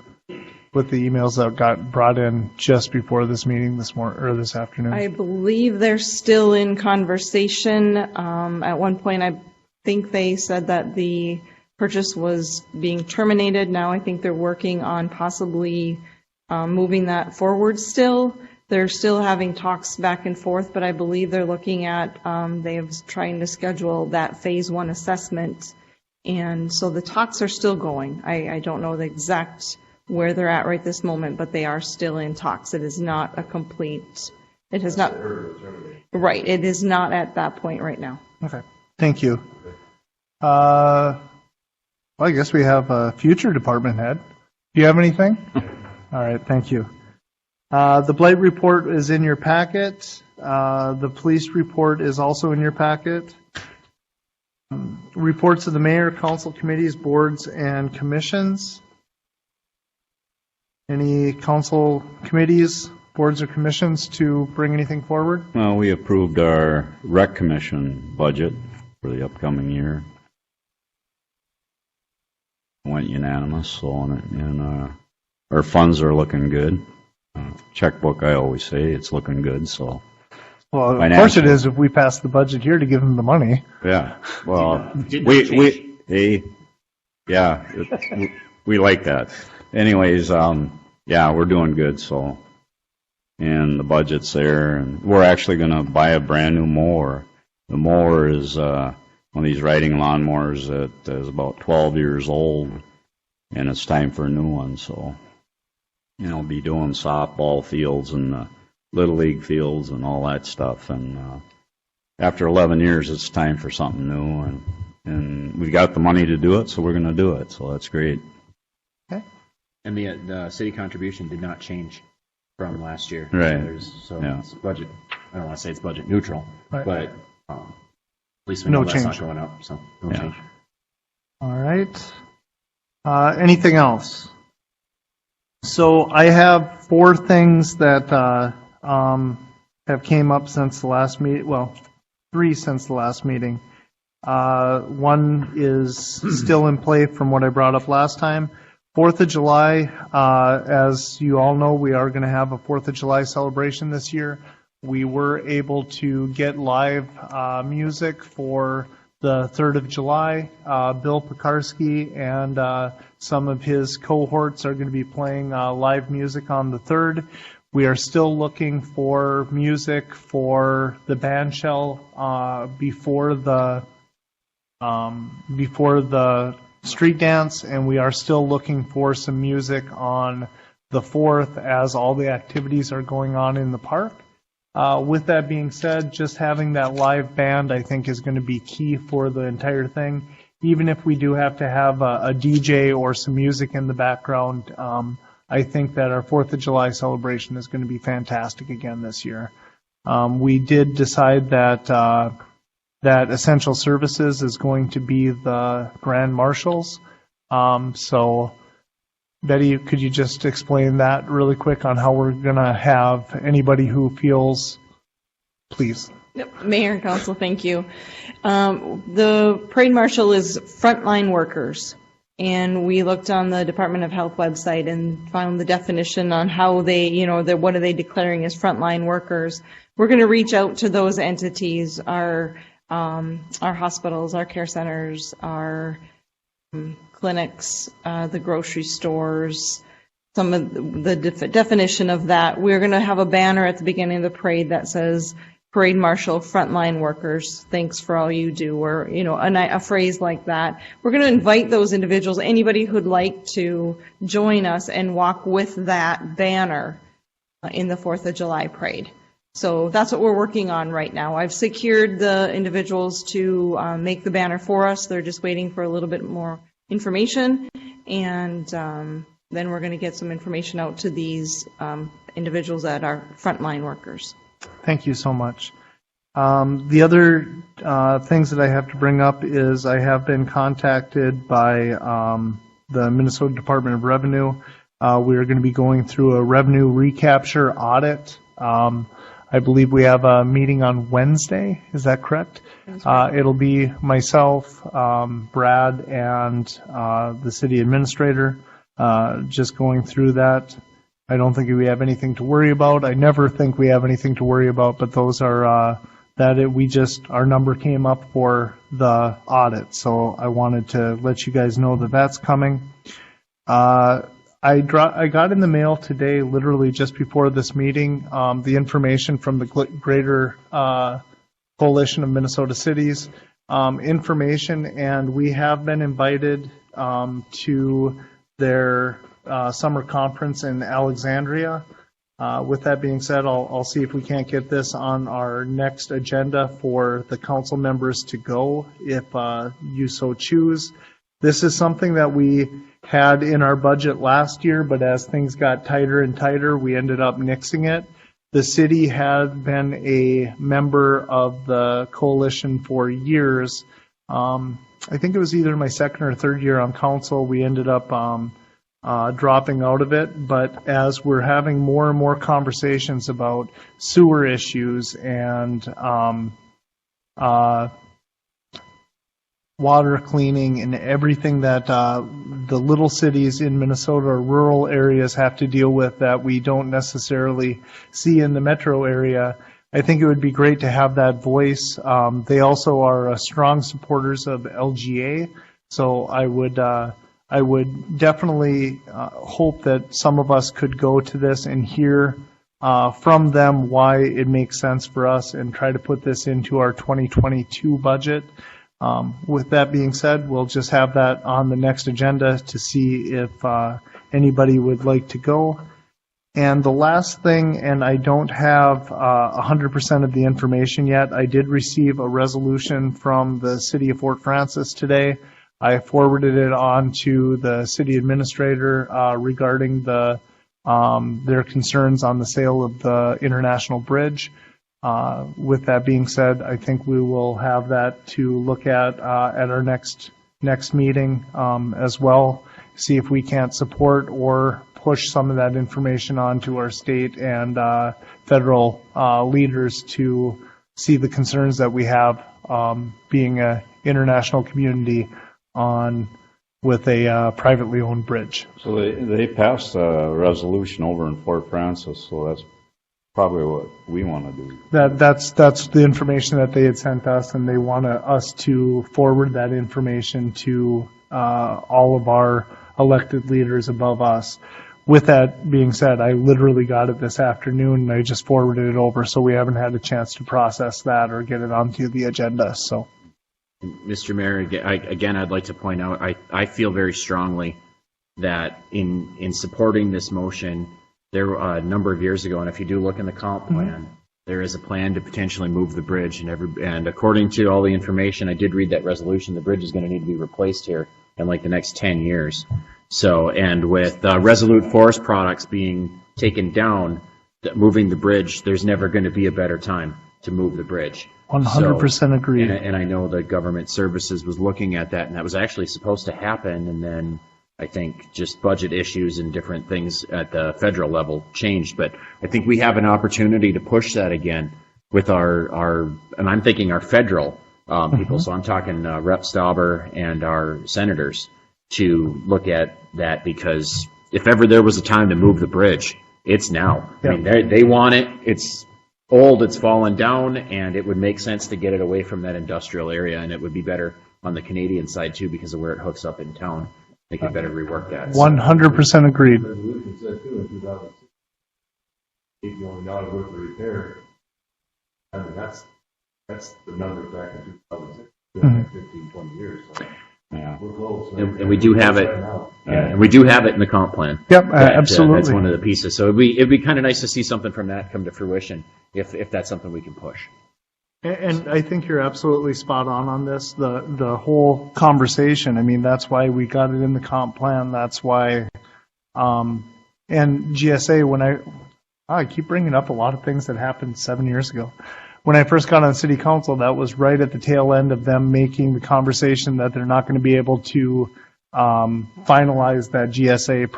with the emails that got brought in just before this meeting this morning or this afternoon? I believe they're still in conversation. At one point, I think they said that the purchase was being terminated. Now I think they're working on possibly moving that forward still. They're still having talks back and forth, but I believe they're looking at, they're trying to schedule that phase 1 assessment. And so the talks are still going. I don't know the exact where they're at right this moment, but they are still in talks. It is not a complete, it has not, right, it is not at that point right now. Okay, thank you. Well, I guess we have a future department head. Do you have anything? All right, thank you. The blight report is in your packet. The police report is also in your packet. Reports of the mayor, council committees, boards, and commissions. Any council committees, boards, or commissions to bring anything forward? Well, we approved our rec commission budget for the upcoming year. Went unanimous, so and our funds are looking good. Checkbook, I always say, it's looking good, so. Well, of course it is if we pass the budget here to give them the we like that. Anyways, yeah, we're doing good, so. And the budget's there, and we're actually gonna buy a brand new mower. The mower is, one of these riding lawnmowers that is about 12 years old, and it's time for a new one, so. You know, be doing softball fields and little league fields and all that stuff. And after 11 years, it's time for something new. And we got the money to do it, so we're going to do it. So that's great. Okay. And the city contribution did not change from last year. Right. So Yeah. it's budget. I don't want to say it's budget neutral, Right. but at least we know No that's change. not going up. So no Yeah. change. All right. Anything else? So I have 4 things that have came up since the last meeting. Well, 3 since the last meeting. One is still in play from what I brought up last time. 4th of July, as you all know, we are going to have a 4th of July celebration this year. We were able to get live music for the 3rd of July. Bill Pekarski and some of his cohorts are going to be playing live music on the 3rd. We are still looking for music for the band shell before the street dance, and we are still looking for some music on the 4th as all the activities are going on in the park. With that being said, just having that live band, I think, is going to be key for the entire thing. Even if we do have to have a DJ or some music in the background, I think that our 4th of July celebration is going to be fantastic again this year. We did decide that that Essential Services is going to be the Grand Marshals. So, Betty, could you just explain that really quick on how we're going to have anybody who feels, please? Yep. Mayor and Council, thank you. The parade marshal is frontline workers. And we looked on the Department of Health website and found the definition on how they, what are they declaring as frontline workers. We're going to reach out to those entities, our hospitals, our care centers, our clinics, the grocery stores, some of the definition of that. We're going to have a banner at the beginning of the parade that says, Parade Marshal, frontline workers, thanks for all you do, or, a phrase like that. We're going to invite those individuals, anybody who'd like to join us and walk with that banner in the 4th of July parade. So that's what we're working on right now. I've secured the individuals to make the banner for us. They're just waiting for a little bit more information, and then we're going to get some information out to these individuals that are frontline workers. Thank you so much. The other things that I have to bring up is I have been contacted by the Minnesota Department of Revenue. We are going to be going through a revenue recapture audit. I believe we have a meeting on Wednesday. Is that correct? It'll be myself, Brad, and the city administrator just going through that. I don't think we have anything to worry about. I never think we have anything to worry about, but those are our number came up for the audit, so I wanted to let you guys know that that's coming. I got in the mail today, literally just before this meeting, the information from the Greater Coalition of Minnesota Cities information, and we have been invited to their summer conference in Alexandria. With that being said, I'll see if we can't get this on our next agenda for the council members to go if you so choose. This is something that we had in our budget last year, but as things got tighter and tighter, we ended up nixing it. The city had been a member of the coalition for years. I think it was either my second or third year on council. We ended up dropping out of it, but as we're having more and more conversations about sewer issues and water cleaning and everything that the little cities in Minnesota or rural areas have to deal with that we don't necessarily see in the metro area, I think it would be great to have that voice. They also are strong supporters of LGA, so I would definitely hope that some of us could go to this and hear from them why it makes sense for us and try to put this into our 2022 budget. With that being said, we'll just have that on the next agenda to see if anybody would like to go. And the last thing, and I don't have 100% of the information yet, I did receive a resolution from the city of Fort Francis today. I forwarded it on to the city administrator regarding their concerns on the sale of the International Bridge. With that being said, I think we will have that to look at our next meeting as well, see if we can't support or push some of that information on to our state and federal leaders to see the concerns that we have being an international community with a privately owned bridge. So they passed a resolution over in Fort Francis, so that's probably what we want to do. That's the information that they had sent us, and they want us to forward that information to all of our elected leaders above us. With that being said, I literally got it this afternoon, and I just forwarded it over, so we haven't had a chance to process that or get it onto the agenda. So, Mr. Mayor, again, I'd like to point out, I feel very strongly that in supporting this motion, there a number of years ago, and if you do look in the comp plan, there is a plan to potentially move the bridge, and according to all the information, I did read that resolution, the bridge is going to need to be replaced here in like the next 10 years. So, and with Resolute Forest Products being taken down, moving the bridge, there's never going to be a better time to move the bridge. 100% agreed. And I know the government services was looking at that, and that was actually supposed to happen, and then I think just budget issues and different things at the federal level changed. But I think we have an opportunity to push that again with our and I'm thinking our federal people. So I'm talking Rep. Stauber and our senators to look at that, because if ever there was a time to move the bridge, it's now. Yep. I mean, they want it. It's old, it's fallen down, and it would make sense to get it away from that industrial area, and it would be better on the Canadian side too because of where it hooks up in town. They could better rework that. 100% agreed. The resolution said too in 2006, $8 million worth of repair. I mean, that's the number back in 2006. It's been like 15, 20 years. So Yeah. we're close. And we do have it. Right now. And we do have it in the comp plan. Yep, absolutely. That's one of the pieces. So it'd be kind of nice to see something from that come to fruition if that's something we can push. And I think you're absolutely spot on this. The whole conversation. I mean, that's why we got it in the comp plan. That's why, and GSA. When I keep bringing up a lot of things that happened 7 years ago. When I first got on city council, that was right at the tail end of them making the conversation that they're not going to be able to finalize that GSA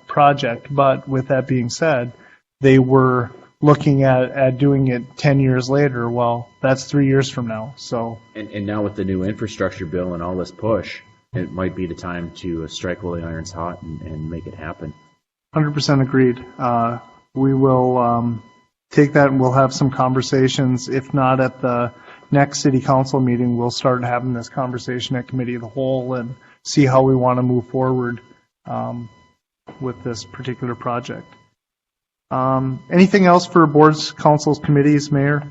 project. But with that being said, they were looking at doing it 10 years later. Well, that's 3 years from now. So, And now with the new infrastructure bill and all this push, it might be the time to strike while the iron's hot and make it happen. 100% agreed. We will take that and we'll have some conversations. If not at the next city council meeting, we'll start having this conversation at committee of the whole and see how we want to move forward with this particular project. Anything else for boards, councils, committees, Mayor?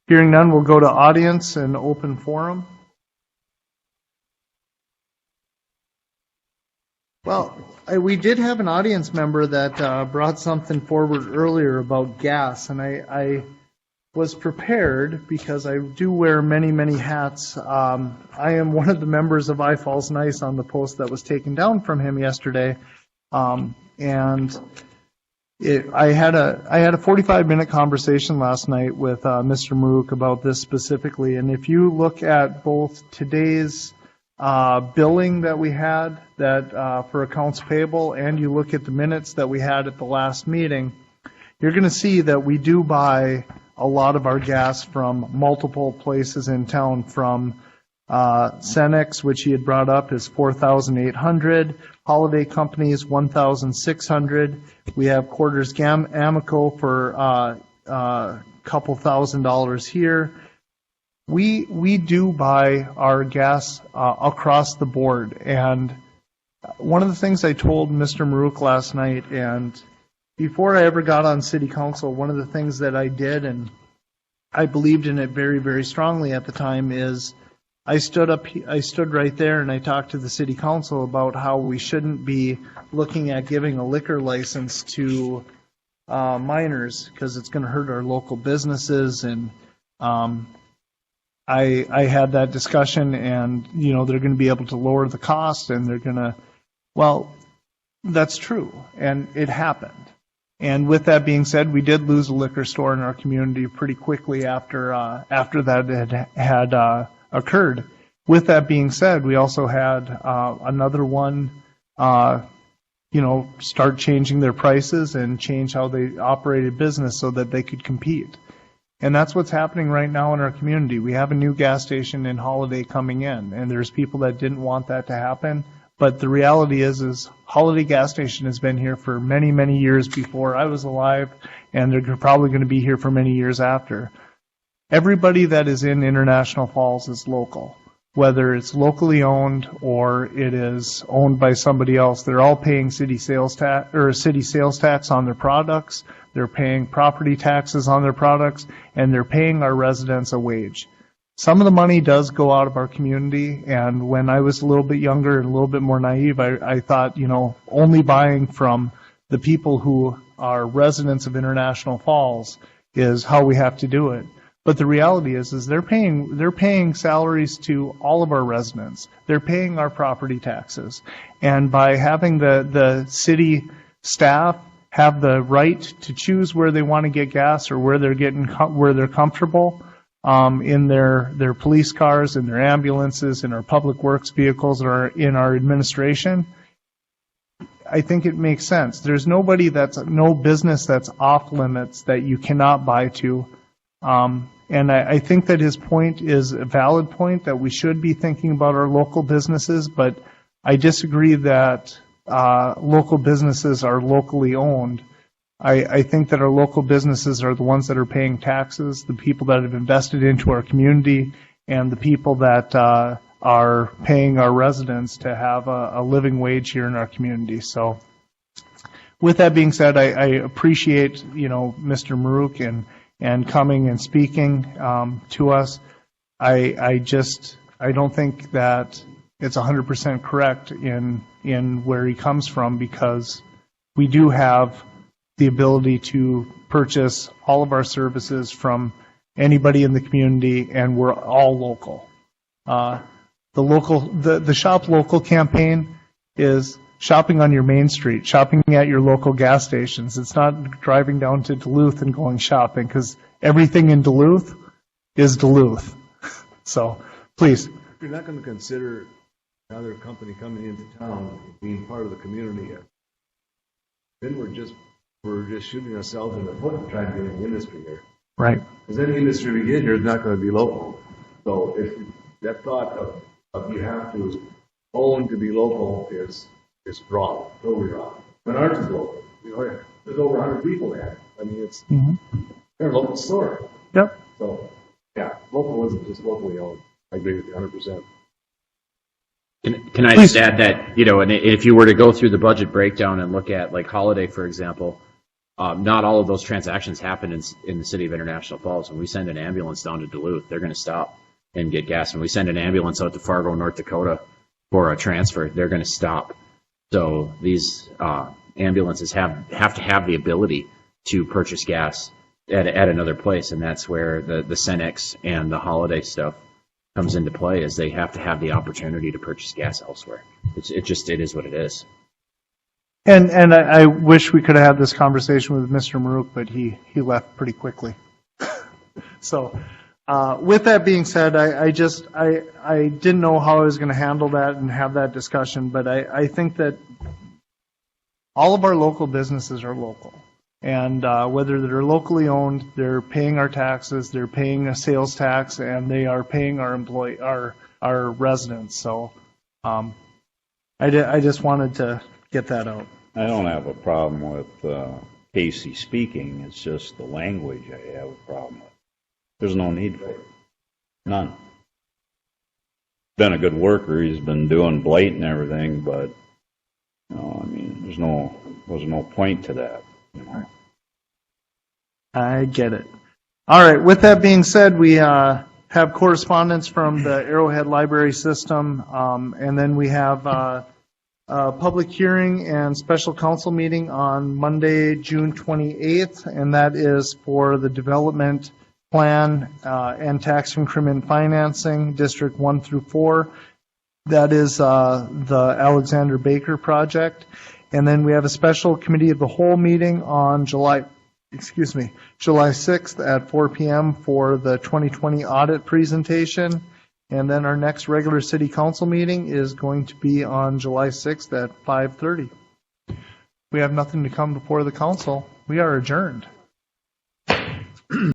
Hearing none, we'll go to audience and open forum. Well, we did have an audience member that brought something forward earlier about gas, and I was prepared because I do wear many, many hats. I am one of the members of I Falls Nice on the post that was taken down from him yesterday, and I had a 45-minute conversation last night with Mr. Maruk about this specifically, and if you look at both today's billing that we had for accounts payable, and you look at the minutes that we had at the last meeting, you're going to see that we do buy a lot of our gas from multiple places in town. From Cenex, which he had brought up, is $4,800. Holiday Company is $1,600. We have Quarters Amico for a couple $1,000s here. We do buy our gas across the board, and one of the things I told Mr. Maruk last night, and before I ever got on city council, one of the things that I did, and I believed in it very, very strongly at the time, is I stood right there and I talked to the city council about how we shouldn't be looking at giving a liquor license to minors because it's going to hurt our local businesses. And I had that discussion, and they're going to be able to lower the cost, and they're going to. Well, that's true, and it happened. And with that being said, we did lose a liquor store in our community pretty quickly after that had occurred. With that being said, we also had another one, start changing their prices and change how they operated business so that they could compete. And that's what's happening right now in our community. We have a new gas station in Holiday coming in, and there's people that didn't want that to happen. But the reality is Holiday gas station has been here for many, many years before I was alive, and they're probably going to be here for many years after. Everybody that is in International Falls is local. Whether it's locally owned or it is owned by somebody else, they're all paying city sales tax on their products. They're paying property taxes on their products, and they're paying our residents a wage. Some of the money does go out of our community, and when I was a little bit younger and a little bit more naive, I thought, only buying from the people who are residents of International Falls is how we have to do it. But the reality is they're paying salaries to all of our residents. They're paying our property taxes. And by having the city staff have the right to choose where they want to get gas or where they're comfortable, in their police cars, in their ambulances, in our public works vehicles, or in our administration, I think it makes sense. There's no business that's off limits that you cannot buy to. And I think that his point is a valid point, that we should be thinking about our local businesses, but I disagree that local businesses are locally owned. I think that our local businesses are the ones that are paying taxes, the people that have invested into our community, and the people that are paying our residents to have a living wage here in our community. So with that being said, I appreciate, Mr. Maruk and coming and speaking to us. I don't think that it's 100% correct in where he comes from, because we do have the ability to purchase all of our services from anybody in the community, and we're all local. The Shop Local campaign is shopping on your main street, shopping at your local gas stations. It's not driving down to Duluth and going shopping, because everything in Duluth is Duluth. So, please. If you're not going to consider another company coming into town being part of the community, then we're just shooting ourselves in the foot and trying to get in the industry here. Right. Because any industry we get here is not going to be local. So if that thought of you have to own to be local is wrong, totally wrong. But ours is local. There's over 100 people there. I mean, they're a local store. Yep. So, yeah, local isn't just locally owned. I agree with you 100%. Can I just add that, and if you were to go through the budget breakdown and look at, like, Holiday, for example, not all of those transactions happen in the city of International Falls. When we send an ambulance down to Duluth, they're going to stop and get gas. When we send an ambulance out to Fargo, North Dakota for a transfer, they're going to stop. So these ambulances have to have the ability to purchase gas at another place, and that's where the Cenex and the Holiday stuff comes into play, is they have to have the opportunity to purchase gas elsewhere. It is what it is. And I wish we could have had this conversation with Mr. Maruk, but he left pretty quickly. So with that being said, I didn't know how I was going to handle that and have that discussion, but I think that all of our local businesses are local. And whether they're locally owned, they're paying our taxes, they're paying a sales tax, and they are paying our residents. So I just wanted to get that out. I don't have a problem with Casey speaking. It's just the language I have a problem with. There's no need for it. None. Been a good worker. He's been doing blight and everything, but I mean, there's no point to that. I get it. All right. With that being said, we have correspondence from the Arrowhead Library System, and then we have a public hearing and special council meeting on Monday, June 28th, and that is for the development plan and tax increment financing, District 1 through 4. That is the Alexander Baker project. And then we have a special committee of the whole meeting on July 6th at 4 p.m. for the 2020 audit presentation. And then our next regular city council meeting is going to be on July 6th at 5:30. We have nothing to come before the council. We are adjourned.